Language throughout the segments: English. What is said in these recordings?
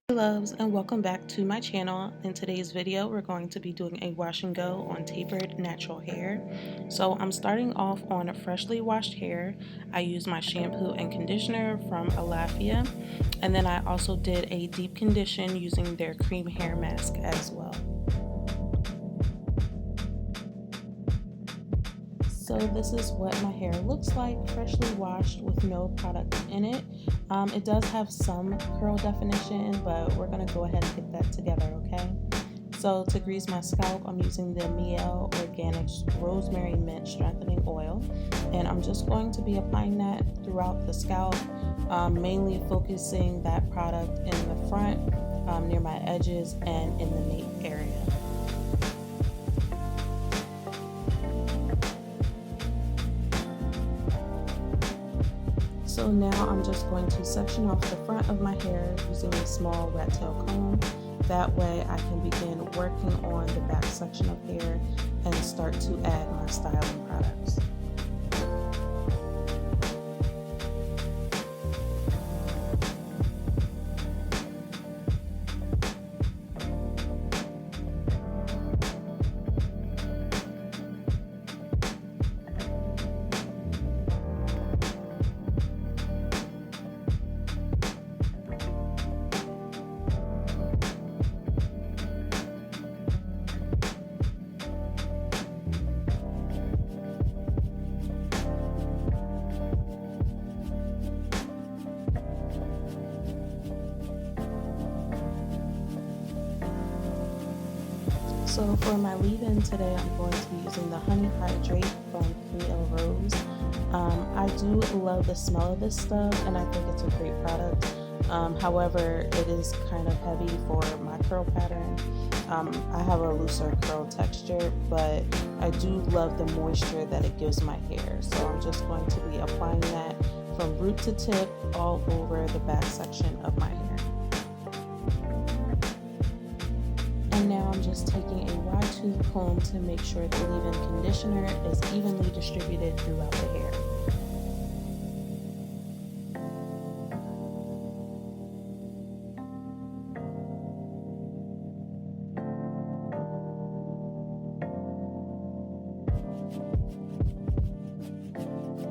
Loves, and welcome back to my channel. In today's video we're going to be doing a wash and go on tapered natural hair. So I'm starting off on freshly washed hair. I used my shampoo and conditioner from ALAFFIA, and then I also did a deep condition using their cream hair mask as well. So this is what my hair looks like freshly washed with no product in it. It does have some curl definition, but we're going to go ahead and get that together, okay? So to grease my scalp, I'm using the MIELLE Organics Rosemary Mint Strengthening Oil, and I'm just going to be applying that throughout the scalp, mainly focusing that product in the front, near my edges, and in the nape area. So now I'm just going to section off the front of my hair using a small rat tail comb. That way I can begin working on the back section of hair and start to add my styling products. So for my leave-in today, I'm going to be using the Honey Hydrate from CAMILLE Rose. I do love the smell of this stuff, and I think it's a great product. However, it is kind of heavy for my curl pattern. I have a looser curl texture, but I do love the moisture that it gives my hair. So I'm just going to be applying that from root to tip all over the back section of my hair. And now I'm just taking a wide tooth comb to make sure the leave-in conditioner is evenly distributed throughout the hair.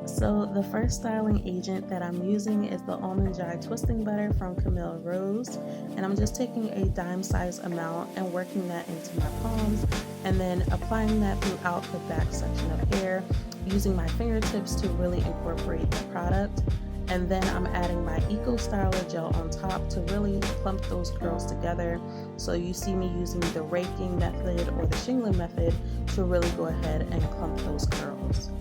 So the first styling agent that I'm using is the Almond Dry Twisting Butter from CAMILLE Rose, and I'm just taking a dime size amount and working that into my palms, and then applying that throughout the back section of hair, using my fingertips to really incorporate the product. And then I'm adding my Eco Styler gel on top to really clump those curls together. So you see me using the raking method or the shingling method to really go ahead and clump those curls.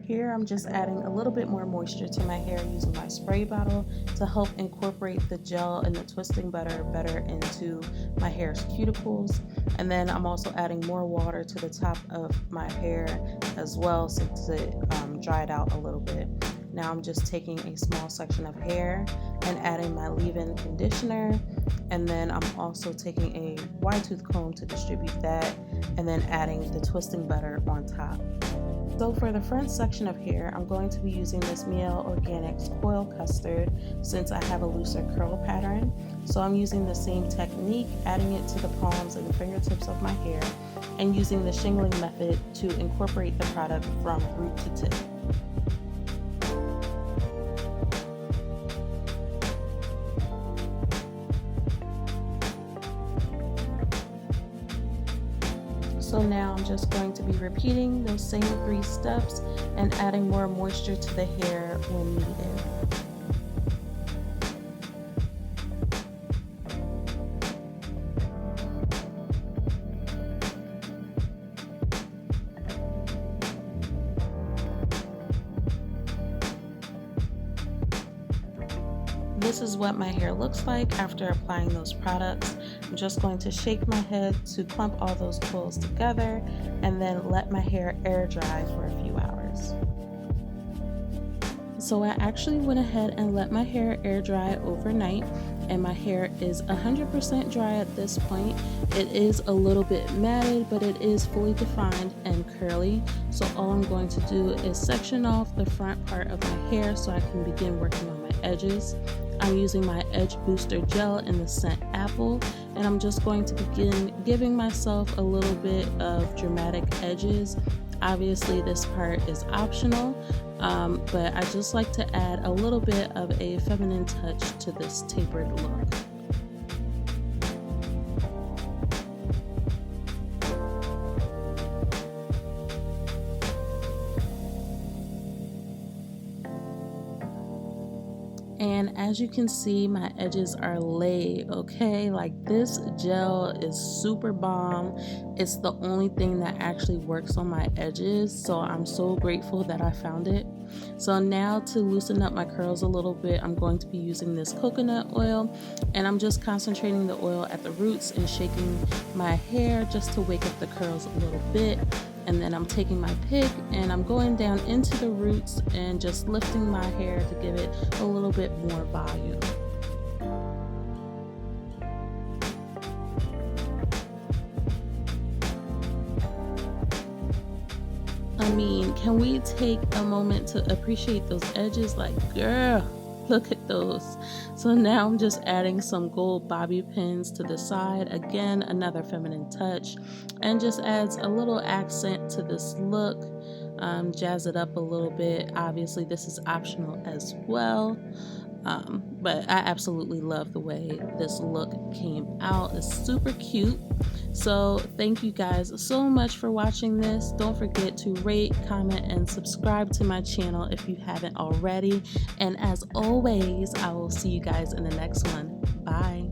Here I'm just adding a little bit more moisture to my hair using my spray bottle to help incorporate the gel and the twisting butter better into my hair's cuticles. And then I'm also adding more water to the top of my hair as well since it dried out a little bit. Now I'm just taking a small section of hair and adding my leave-in conditioner, and then I'm also taking a wide tooth comb to distribute that, and then adding the twisting butter on top. So for the front section of hair, I'm going to be using this MIELLE Organics Coil Custard since I have a looser curl pattern. So I'm using the same technique, adding it to the palms and the fingertips of my hair, and using the shingling method to incorporate the product from root to tip. So now I'm just going to be repeating those same 3 steps and adding more moisture to the hair when needed. This is what my hair looks like after applying those products. I'm just going to shake my head to clump all those coils together and then let my hair air dry for a few hours. So I actually went ahead and let my hair air dry overnight, and my hair is 100% dry at this point. It is a little bit matted, but it is fully defined and curly. So all I'm going to do is section off the front part of my hair so I can begin working on my edges. I'm using my Edge Booster Gel in the scent Apple, and I'm just going to begin giving myself a little bit of dramatic edges. Obviously this part is optional, but I just like to add a little bit of a feminine touch to this tapered look. And as you can see, my edges are laid, okay? Like, this gel is super bomb. It's the only thing that actually works on my edges, so I'm so grateful that I found it. So now, to loosen up my curls a little bit, I'm going to be using this coconut oil, and I'm just concentrating the oil at the roots and shaking my hair just to wake up the curls a little bit. And then I'm taking my pick and I'm going down into the roots and just lifting my hair to give it a little bit more volume. I mean, can we take a moment to appreciate those edges? Like, girl, look at those. So now I'm just adding some gold bobby pins to the side. Again, another feminine touch, and just adds a little accent to this look. Jazz it up a little bit. Obviously this is optional as well, but I absolutely love the way this look came out. It's super cute. So thank you guys so much for watching this. Don't forget to rate, comment, and subscribe to my channel if you haven't already. And as always, I will see you guys in the next one. Bye.